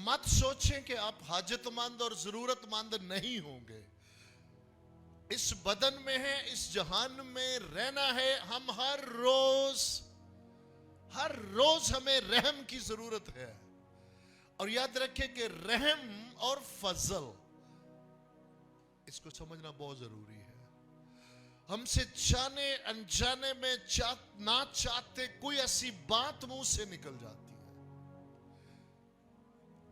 मत सोचें कि आप हाजतमंद और जरूरतमंद नहीं होंगे। इस बदन में है, इस जहान में रहना है। हम हर रोज हमें रहम की जरूरत है। और याद रखें कि रहम और फजल, इसको समझना बहुत जरूरी है। हमसे जाने अनजाने में ना चाहते कोई ऐसी बात मुंह से निकल जाती है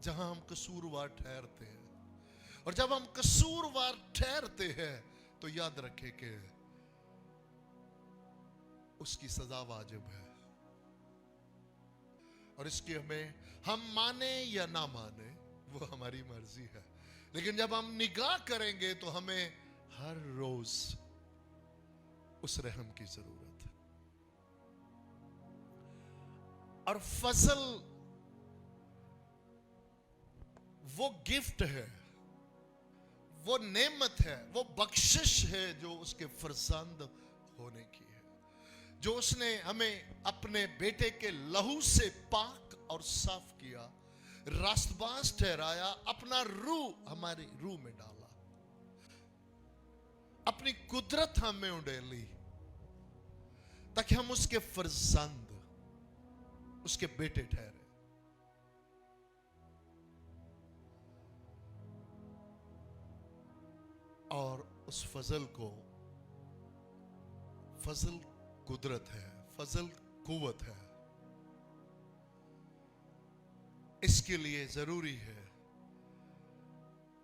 जहां हम कसूरवार ठहरते हैं। और जब हम कसूरवार ठहरते हैं तो याद रखें कि उसकी सजा वाजिब है। और इसकी हम माने या ना माने वो हमारी मर्जी है, लेकिन जब हम निगाह करेंगे तो हमें हर रोज उस रहम की जरूरत है। और फजल वो गिफ्ट है, वो नेमत है, वो बख्शिश है जो उसके फरजंद होने की है, जो उसने हमें अपने बेटे के लहू से पाक और साफ किया, रास्तबाज ठहराया, अपना रूह हमारी रूह में डाला, अपनी कुदरत हमें उड़ेली ताकि हम उसके फरजंद, उसके बेटे ठहरे। और उस फजल को, फजल कुदरत है, फजल कुव्वत है। इसके लिए जरूरी है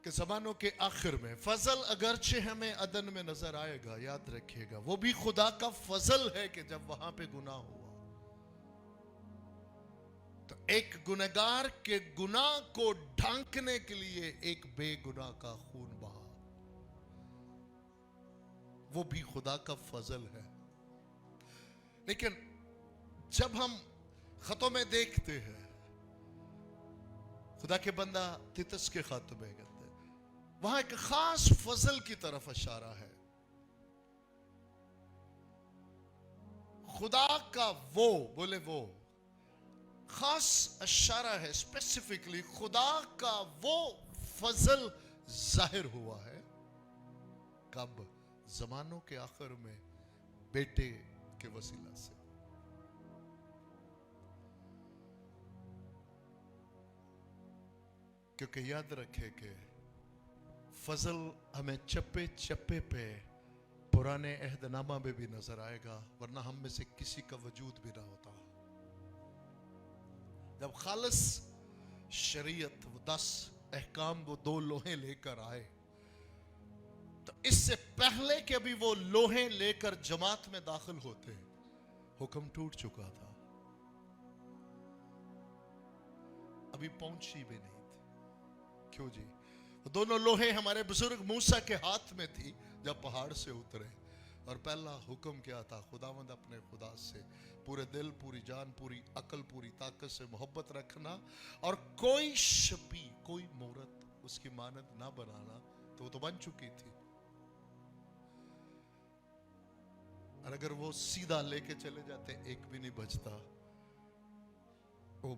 कि ज़मानों के आखिर में फजल अगरचे हमें अदन में नजर आएगा, याद रखिएगा वो भी खुदा का फजल है कि जब वहां पे गुनाह हुआ तो एक गुनहगार के गुनाह को ढांकने के लिए एक बेगुनाह का खून बहा। वो भी खुदा का फजल है। लेकिन जब हम खतों में देखते हैं, खुदा के बंदा तितस के खत में कहते हैं, वहां एक खास फजल की तरफ इशारा है। खुदा का वो, बोले वो खास इशारा है, स्पेसिफिकली खुदा का वो फजल जाहिर हुआ है कब? ज़मानों के आखिर में बेटे के वसीला से। क्योंकि याद रखे कि फजल हमें चप्पे चप्पे पे पुराने अहदनामा में भी नजर आएगा, वरना हम में से किसी का वजूद भी ना होता। जब खालिस शरीयत, वो 10 अहकाम, वो 2 लोहे लेकर आए, तो इससे पहले कि अभी वो लोहे लेकर जमात में दाखिल होते, हुक्म टूट चुका था, अभी पहुंची भी नहीं थी। क्यों जी? वो दोनों लोहे हमारे बुजुर्ग मूसा के हाथ में थी जब पहाड़ से उतरे। और पहला हुक्म क्या था? खुदावंद अपने खुदा से पूरे दिल, पूरी जान, पूरी अकल, पूरी ताकत से मोहब्बत रखना, और कोई शबी, कोई मूरत उसकी मानद ना बनाना। तो वो तो बन चुकी थी। और अगर वो सीधा लेके चले जाते, एक भी नहीं बचता। वो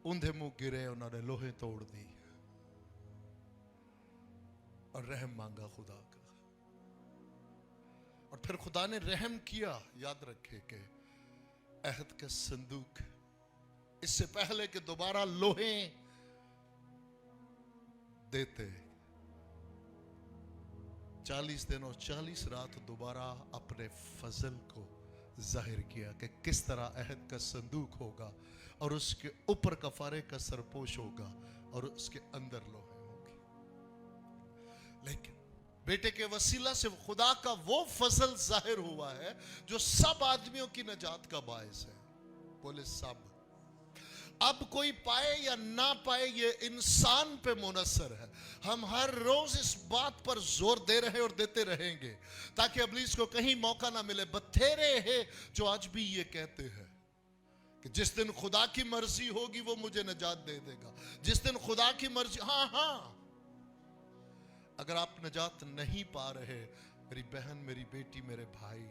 ऊंधे मुंह गिरे, उन्होंने लोहे तोड़ दी और रहम मांगा खुदा का। और फिर खुदा ने रहम किया। याद रखे कि अहद का संदूक, इससे पहले कि दोबारा लोहे देते, 40 दिन और 40 रात दोबारा अपने फजल को जाहिर किया कि किस तरह अहद का संदूक होगा और उसके ऊपर कफारे का सरपोश होगा और उसके अंदर लोहे होंगे। लेकिन बेटे के वसीला से खुदा का वो फजल जाहिर हुआ है जो सब आदमियों की नजात का बायस है। बोले सब। अब कोई पाए या ना पाए ये इंसान पे मुनसर है। हम हर रोज इस बात पर जोर दे रहे और देते रहेंगे ताकि इब्लीस को कहीं मौका ना मिले। बथेरे हैं जो आज भी ये कहते हैं कि जिस दिन खुदा की मर्जी होगी वो मुझे नजात दे देगा। जिस दिन खुदा की मर्जी, हाँ, अगर आप नजात नहीं पा रहे, मेरी बहन, मेरी बेटी, मेरे भाई,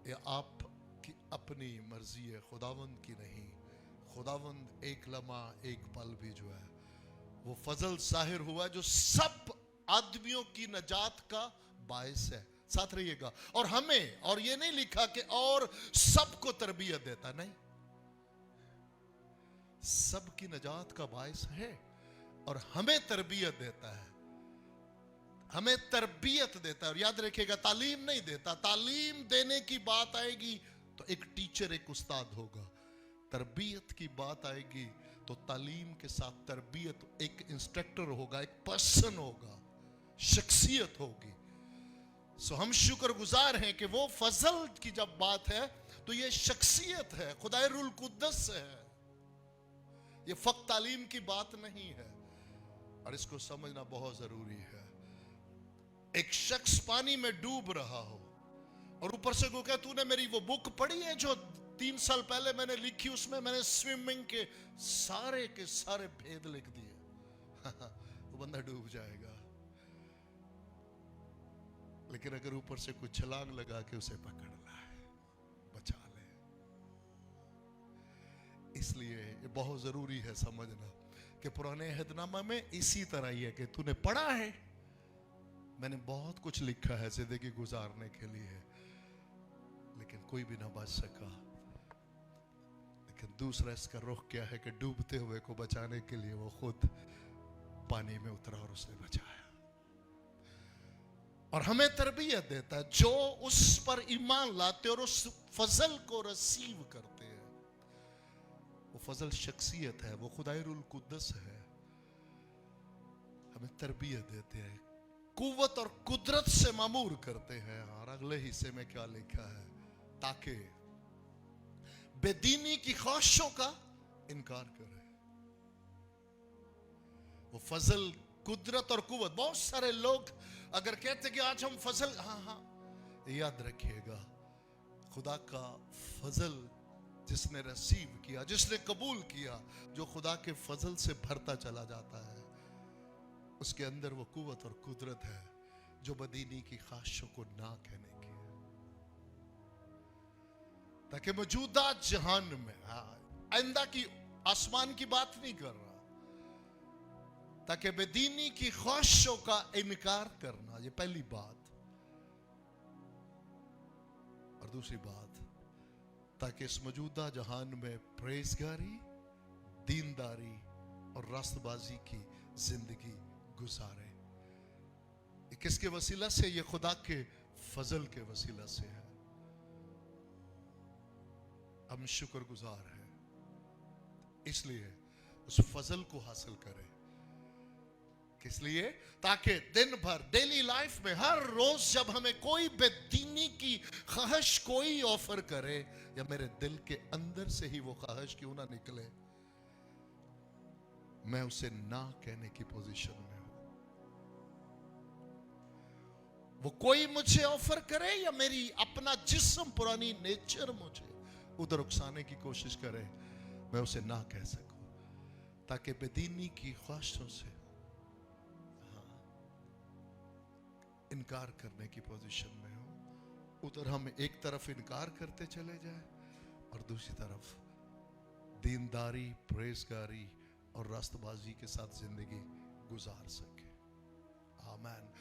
ये आपकी अपनी मर्जी है, खुदावंद की नहीं। खुदावंद एक लम्हा एक पल भी जो है वो फजल जाहिर हुआ जो सब आदमियों की नजात का बायस है। साथ रहिएगा। और हमें, और ये नहीं लिखा कि और सबको तरबियत देता, नहीं, सबकी नजात का बायस है और हमें तरबियत देता है, हमें तरबियत देता है। और याद रखिएगा, तालीम नहीं देता। तालीम देने की बात आएगी तो एक टीचर, एक उस्ताद होगा। तरबियत की बात आएगी तो तालीम के साथ तरबियत, एक इंस्ट्रक्टर होगा, एक पर्सन होगा, शख्सियत होगी। सो हम शुक्रगुजार हैं कि वो फजल की जब बात है तो ये शख्सियत है, खुदाए रुल कुद्दस है, ये फक्त तालीम की बात नहीं है। और इसको समझना बहुत जरूरी है। एक शख्स पानी में डूब रहा हो और ऊपर से कोई कहे तूने मेरी वो बुक पढ़ी है जो 3 साल पहले मैंने लिखी, उसमें मैंने स्विमिंग के सारे भेद लिख दिए वो बंदा डूब जाएगा। लेकिन अगर ऊपर से कुछ छलांग लगा के उसे पकड़ लाए, बचा ले। इसलिए ये बहुत जरूरी है समझना कि पुराने अहदनामा में इसी तरह ही है कि तूने पढ़ा है, मैंने बहुत कुछ लिखा है जिंदगी गुजारने के लिए, लेकिन कोई भी ना बच सका। लेकिन दूसरा इसका रुख क्या है कि डूबते हुए को बचाने के लिए वो खुद पानी में उतरा और उसने बचाया। और हमें तरबियत देता है जो उस पर ईमान लाते और उस फजल को रिसीव करते हैं। वो फजल शख्सियत है, वो खुदाइरुल कुद्दस है। हमें तरबियत देते हैं, कुव्वत और कुदरत से मामूर करते हैं। और अगले हिस्से में क्या लिखा है, ताकि बेदीनी की ख्वाहिशों का इनकार करे। वो फजल, कुदरत और कुव्वत। बहुत सारे लोग अगर कहते कि आज हम फजल, हाँ, याद रखिएगा, खुदा का फजल जिसने रिसीव किया, जिसने कबूल किया, जो खुदा के फजल से भरता चला जाता है, उसके अंदर वो कुव्वत और कुदरत है जो बदीनी की ख्वाहिशों को ना कहने की है। ताकि मौजूदा जहान में, आइंदा की आसमान की बात नहीं कर रहा, ताकि बेदीनी की ख्वाहिशों का इनकार करना, ये पहली बात। और दूसरी बात, ताकि इस मौजूदा जहान में परहेजगारी, दीनदारी और रास्तबाजी की जिंदगी गुजारे। ये किसके वसीला से? ये खुदा के फजल के वसीला से है। हम शुक्रगुजार हैं, इसलिए उस फजल को हासिल करें। किस लिए? ताकि दिन भर डेली लाइफ में हर रोज जब हमें कोई बेदीनी की ख्वाहिश कोई ऑफर करे, या मेरे दिल के अंदर से ही वो ख्वाहिश क्यों ना निकले, मैं उसे ना कहने की पोजीशन में हूं। वो कोई मुझे ऑफर करे या मेरी अपना जिस्म, पुरानी नेचर मुझे उधर उकसाने की कोशिश करे, मैं उसे ना कह सकूं, ताकि बेदीनी की ख्वाहिशों से इनकार करने की पोजीशन में हो। उधर हम एक तरफ इनकार करते चले जाए और दूसरी तरफ दीनदारी, परहेजगारी और रास्तबाजी के साथ जिंदगी गुजार सके। आमीन।